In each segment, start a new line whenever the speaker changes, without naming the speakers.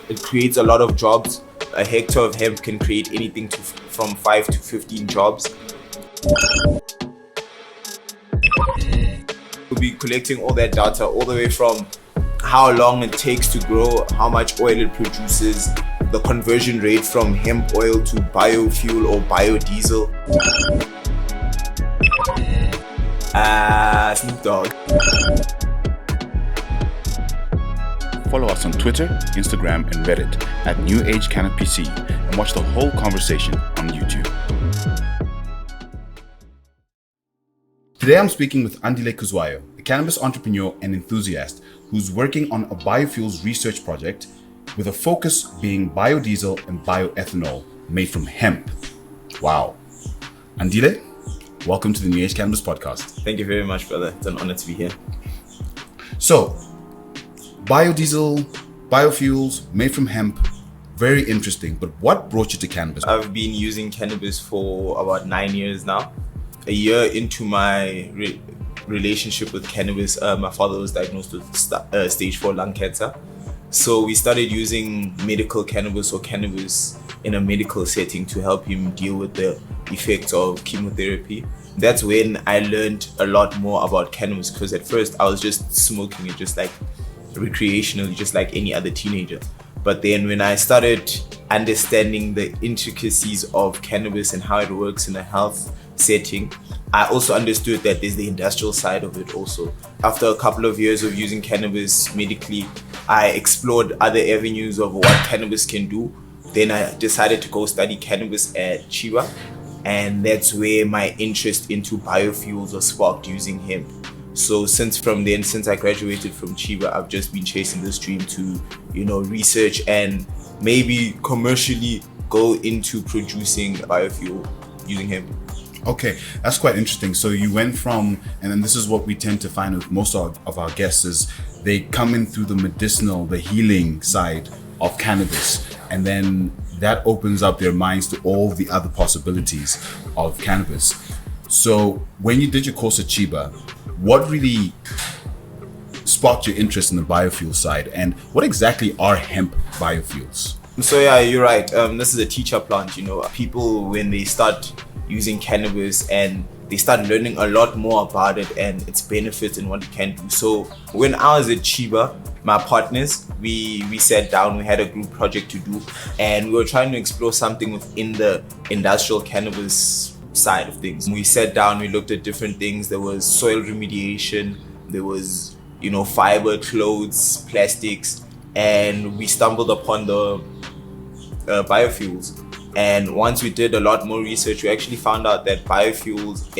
It creates a lot of jobs. A hectare of hemp can create anything from 5 to 15 jobs. We'll be collecting all that data all the way from how long it takes to grow, how much oil it produces, the conversion rate from hemp oil to biofuel or biodiesel. Snoop Dogg.
Follow us on Twitter, Instagram, and Reddit at New Age Cannabis and watch the whole conversation on YouTube. Today I'm speaking with Andile Khuzwayo, a cannabis entrepreneur and enthusiast who's working on a biofuels research project with a focus being biodiesel and bioethanol made from hemp. Wow. Andile, welcome to the New Age Cannabis podcast.
Thank you very much, brother. It's an honor to be here.
So, biodiesel, biofuels made from hemp, very interesting. But what brought you to cannabis?
I've been using cannabis for about 9 years now. A year into my relationship with cannabis, my father was diagnosed with stage 4 lung cancer. So we started using medical cannabis or cannabis in a medical setting to help him deal with the effects of chemotherapy. That's when I learned a lot more about cannabis, because at first I was just smoking it just like recreationally, just like any other teenager. But then when I started understanding the intricacies of cannabis and how it works in a health setting, I also understood that there's the industrial side of it also. After a couple of years of using cannabis medically, I explored other avenues of what cannabis can do. Then I decided to go study cannabis at Chiba, and that's where my interest into biofuels was sparked using hemp. So since I graduated from Chiba, I've just been chasing this dream to, research and maybe commercially go into producing biofuel using hemp.
Okay, that's quite interesting. So you went from, and then this is what we tend to find with most of our guests, is they come in through the medicinal, the healing side of cannabis, and then that opens up their minds to all the other possibilities of cannabis. So when you did your course at Chiba, what really sparked your interest in the biofuel side, and what exactly are hemp biofuels?
So yeah, you're right. This is a teacher plant. People, when they start using cannabis and they start learning a lot more about it and its benefits and what it can do. So when I was at Chiba, my partners, we sat down, we had a group project to do, and we were trying to explore something within the industrial cannabis side of things. We sat down, we looked at different things. There was soil remediation, there was, fiber, clothes, plastics, and we stumbled upon the biofuels. And once we did a lot more research, we actually found out that biofuels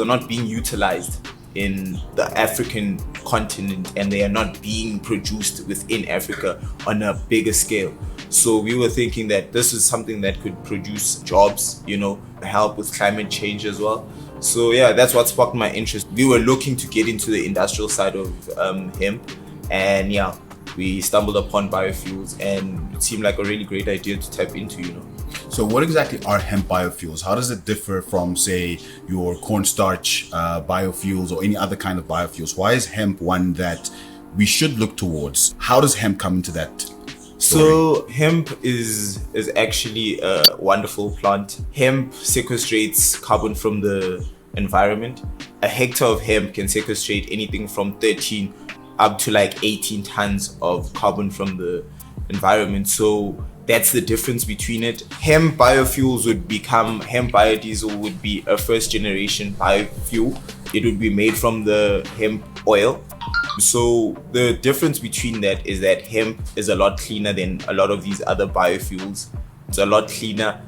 are not being utilized in the African continent, and they are not being produced within Africa on a bigger scale. So we were thinking that this is something that could produce jobs, help with climate change as well. So yeah, that's what sparked my interest. We were looking to get into the industrial side of hemp, and yeah, we stumbled upon biofuels, and it seemed like a really great idea to tap into,
So what exactly are hemp biofuels? How does it differ from, say, your cornstarch biofuels or any other kind of biofuels? Why is hemp one that we should look towards? How does hemp come into that story?
So hemp is actually a wonderful plant. Hemp sequestrates carbon from the environment. A hectare of hemp can sequestrate anything from 13 up to like 18 tons of carbon from the environment. So that's the difference between it. Hemp biofuels hemp biodiesel would be a first generation biofuel. It would be made from the hemp oil. So the difference between that is that hemp is a lot cleaner than a lot of these other biofuels. It's a lot cleaner.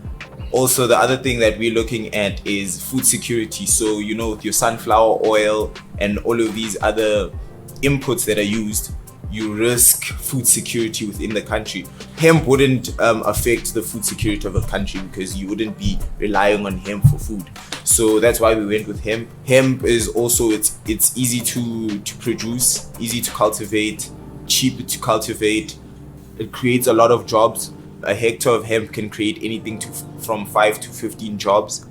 Also, the other thing that we're looking at is food security. So, with your sunflower oil and all of these other inputs that are used, you risk food security within the country. Hemp wouldn't affect the food security of a country because you wouldn't be relying on hemp for food. So that's why we went with hemp. Hemp is also, it's easy to produce, easy to cultivate, cheap to cultivate. It creates a lot of jobs. A hectare of hemp can create anything from 5 to 15 jobs.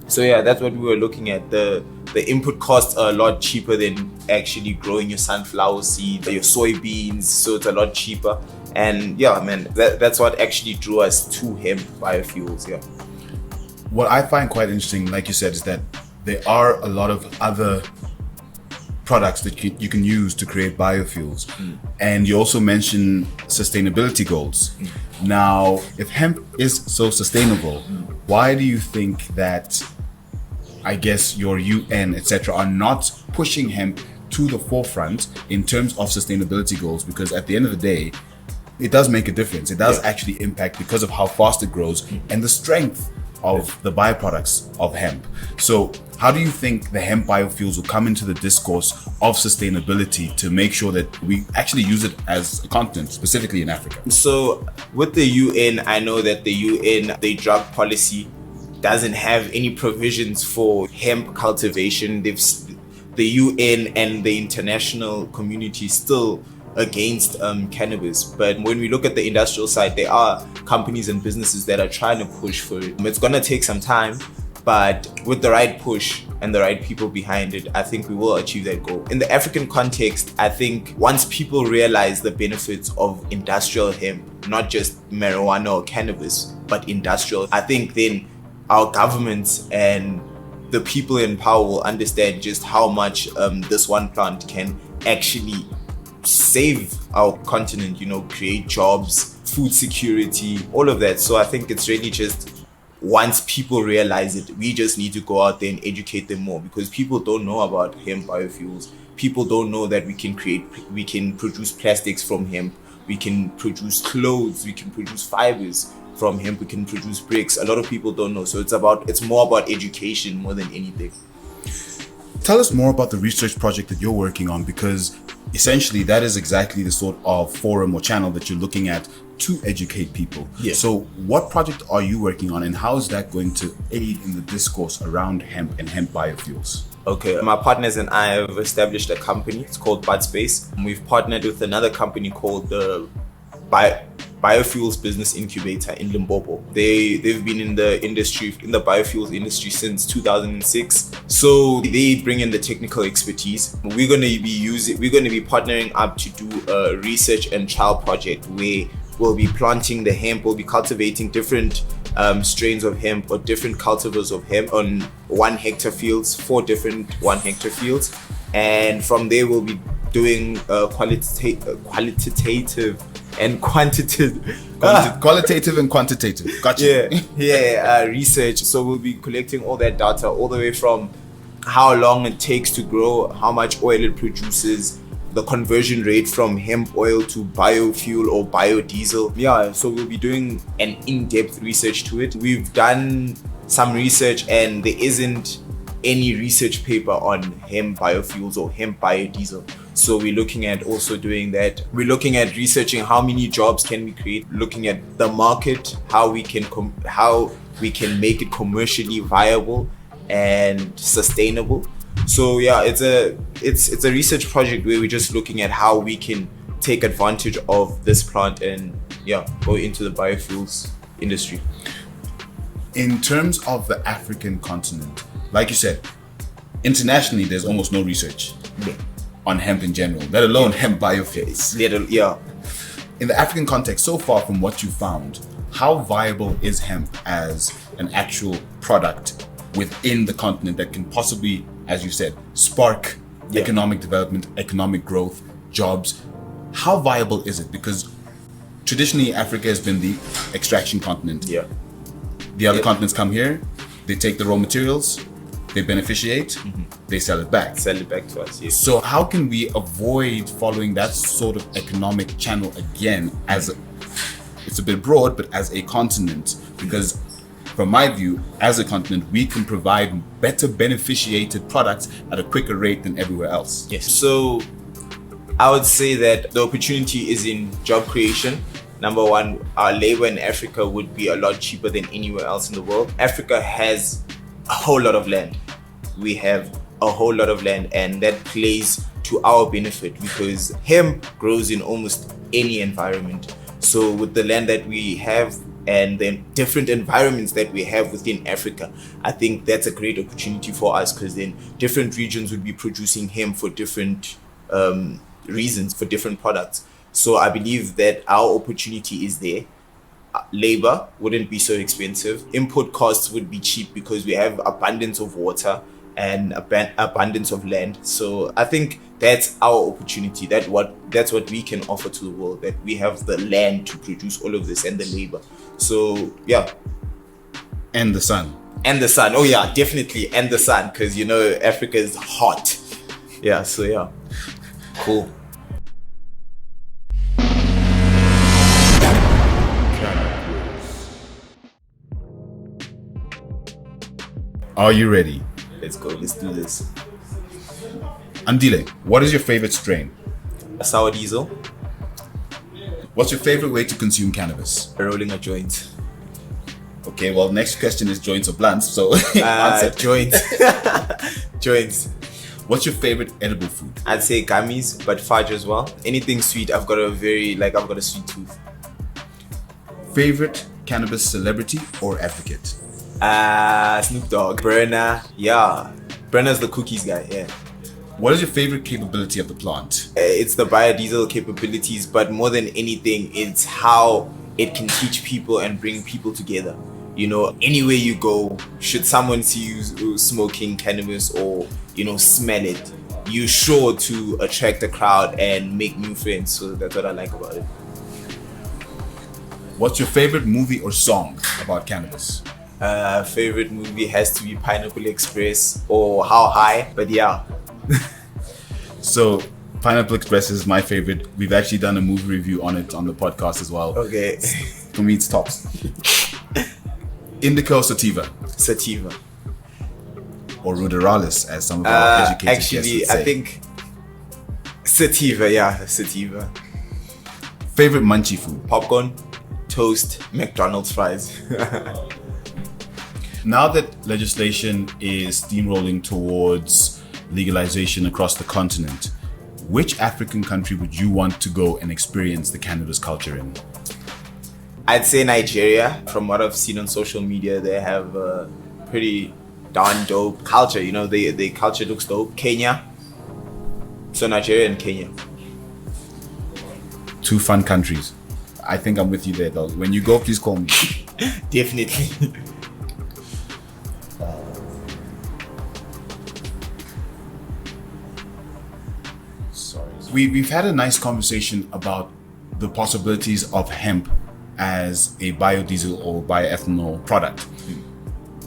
So yeah, that's what we were looking at. The The input costs are a lot cheaper than actually growing your sunflower seeds, your soybeans, so it's a lot cheaper. And yeah, man, that's what actually drew us to hemp biofuels. Yeah.
What I find quite interesting, like you said, is that there are a lot of other products that you can use to create biofuels. And you also mentioned sustainability goals. Now, if hemp is so sustainable, why do you think that, I guess, your UN, etc., are not pushing hemp to the forefront in terms of sustainability goals? Because at the end of the day, it does make a difference. It does actually impact because of how fast it grows and the strength of the byproducts of hemp. So how do you think the hemp biofuels will come into the discourse of sustainability to make sure that we actually use it as a continent, specifically in Africa?
So with the UN, I know that the UN, their drug policy doesn't have any provisions for hemp cultivation. The UN and the international community still against cannabis. But when we look at the industrial side, there are companies and businesses that are trying to push for it. It's gonna take some time, but with the right push and the right people behind it, I think we will achieve that goal. In the African context, I think once people realize the benefits of industrial hemp, not just marijuana or cannabis, but industrial, I think then our governments and the people in power will understand just how much this one plant can actually save our continent, create jobs, food security, all of that. So I think it's really just once people realize it, we just need to go out there and educate them more, because people don't know about hemp biofuels. People don't know that we can produce plastics from hemp, we can produce clothes, we can produce fibers from hemp, we can produce bricks. A lot of people don't know. So it's more about education more than anything.
Tell us more about the research project that you're working on, because essentially that is exactly the sort of forum or channel that you're looking at to educate people.
Yeah.
So what project are you working on, and how is that going to aid in the discourse around hemp and hemp biofuels?
Okay, my partners and I have established a company. It's called Budspace. We've partnered with another company called the Biofuels Business Incubator in Limpopo. They've been in the biofuels industry since 2006. So they bring in the technical expertise. We're gonna be partnering up to do a research and trial project where we'll be planting the hemp, we'll be cultivating different strains of hemp or different cultivars of hemp on 1 hectare fields, 4 different 1 hectare fields. And from there we'll be doing qualitative and quantitative.
Qualitative and quantitative. Gotcha.
Research. So we'll be collecting all that data, all the way from how long it takes to grow, how much oil it produces, the conversion rate from hemp oil to biofuel or biodiesel. Yeah, so we'll be doing an in-depth research to it. We've done some research and there isn't any research paper on hemp biofuels or hemp biodiesel. So we're looking at also doing that. We're looking at researching how many jobs can we create, looking at the market, how we can make it commercially viable and sustainable. So yeah, it's a research project where we're just looking at how we can take advantage of this plant and go into the biofuels industry.
In terms of the African continent, like you said, internationally there's almost no research on hemp in general, let alone hemp biofuels. In the African context, so far from what you found, how viable is hemp as an actual product within the continent that can possibly, as you said, spark economic development, economic growth, jobs? How viable is it? Because traditionally Africa has been the extraction continent. The other continents come here, they take the raw materials, they beneficiate, they sell it back
to us. Yes.
So how can we avoid following that sort of economic channel again, it's a bit broad, but as a continent? Because from my view, as a continent, we can provide better beneficiated products at a quicker rate than everywhere else.
Yes. So I would say that the opportunity is in job creation. Number one, our labor in Africa would be a lot cheaper than anywhere else in the world. Africa has a whole lot of land. We have a whole lot of land, and that plays to our benefit because hemp grows in almost any environment. So with the land that we have, and then different environments that we have within Africa, I think that's a great opportunity for us, because then different regions would be producing hemp for different reasons, for different products. So I believe that our opportunity is there. Labor wouldn't be so expensive. Input costs would be cheap because we have abundance of water and abundance of land. So I think that's our opportunity. That's what we can offer to the world. That we have the land to produce all of this and the labor. So yeah.
And the sun.
And the sun. Oh yeah, definitely. And the sun, because Africa is hot. Yeah. So yeah. Cool.
Are you ready?
Let's go. Let's do this.
Andile, what is your favorite strain?
A sour diesel.
What's your favorite way to consume cannabis?
Rolling a joint.
Okay, well, next question is joints or blunts, so answer.
Joints. Joints.
What's your favorite edible food?
I'd say gummies, but fudge as well. Anything sweet, I've got a sweet tooth.
Favorite cannabis celebrity or advocate?
Snoop Dogg. Burner. Yeah. Burner's the cookies guy, yeah.
What is your favorite capability of the plant?
It's the biodiesel capabilities, but more than anything, it's how it can teach people and bring people together. Anywhere you go, should someone see you smoking cannabis or, smell it, you're sure to attract a crowd and make new friends. So that's what I like about it.
What's your favorite movie or song about cannabis?
Favorite movie has to be Pineapple Express or How High, but yeah.
So Pineapple Express is my favorite. We've actually done a movie review on it on the podcast as well.
Okay.
For me, it's tops. Indica or sativa?
Sativa.
Or ruderalis, as some of our educated guests would say.
I think sativa, yeah, sativa.
Favorite munchie food?
Popcorn, toast, McDonald's fries.
Now that legislation is steamrolling towards legalization across the continent, which African country would you want to go and experience the cannabis culture in?
I'd say Nigeria. From what I've seen on social media, they have a pretty darn dope culture. The culture looks dope. Kenya. So Nigeria and Kenya.
Two fun countries. I think I'm with you there, though. When you go, please call me.
Definitely.
We've had a nice conversation about the possibilities of hemp as a biodiesel or bioethanol product.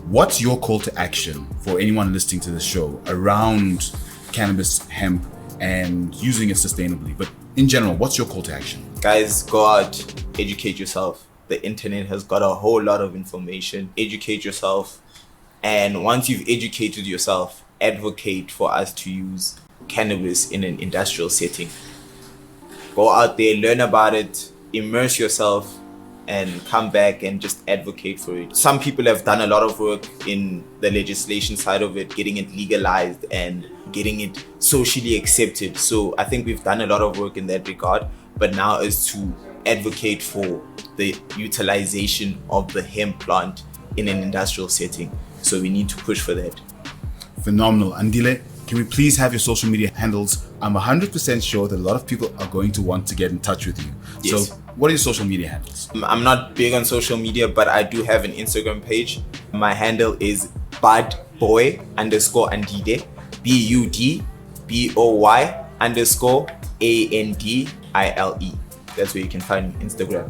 What's your call to action for anyone listening to this show around cannabis, hemp, and using it sustainably? But in general, what's your call to action?
Guys, go out, educate yourself. The internet has got a whole lot of information. Educate yourself. And once you've educated yourself, advocate for us to use cannabis in an industrial setting. Go out there, learn about it, immerse yourself, and come back and just advocate for it. Some people have done a lot of work in the legislation side of it, getting it legalized and getting it socially accepted. So I think we've done a lot of work in that regard, but now is to advocate for the utilization of the hemp plant in an industrial setting. So we need to push for that.
Phenomenal. Andile, can we please have your social media handles? I'm 100% sure that a lot of people are going to want to get in touch with you.
Yes.
So what are your social media handles?
I'm not big on social media, but I do have an Instagram page. My handle is budboy_Andile, BUDBOY_ANDILE. That's where you can find me, Instagram.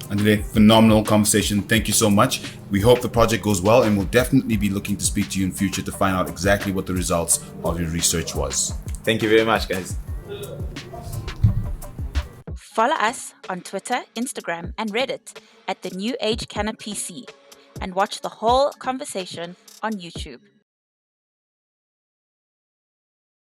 Andile, phenomenal conversation. Thank you so much. We hope the project goes well, and we'll definitely be looking to speak to you in future to find out exactly what the results of your research was.
Thank you very much, guys.
Follow us on Twitter, Instagram, and Reddit at the New Age Cannabis, and watch the whole conversation on YouTube.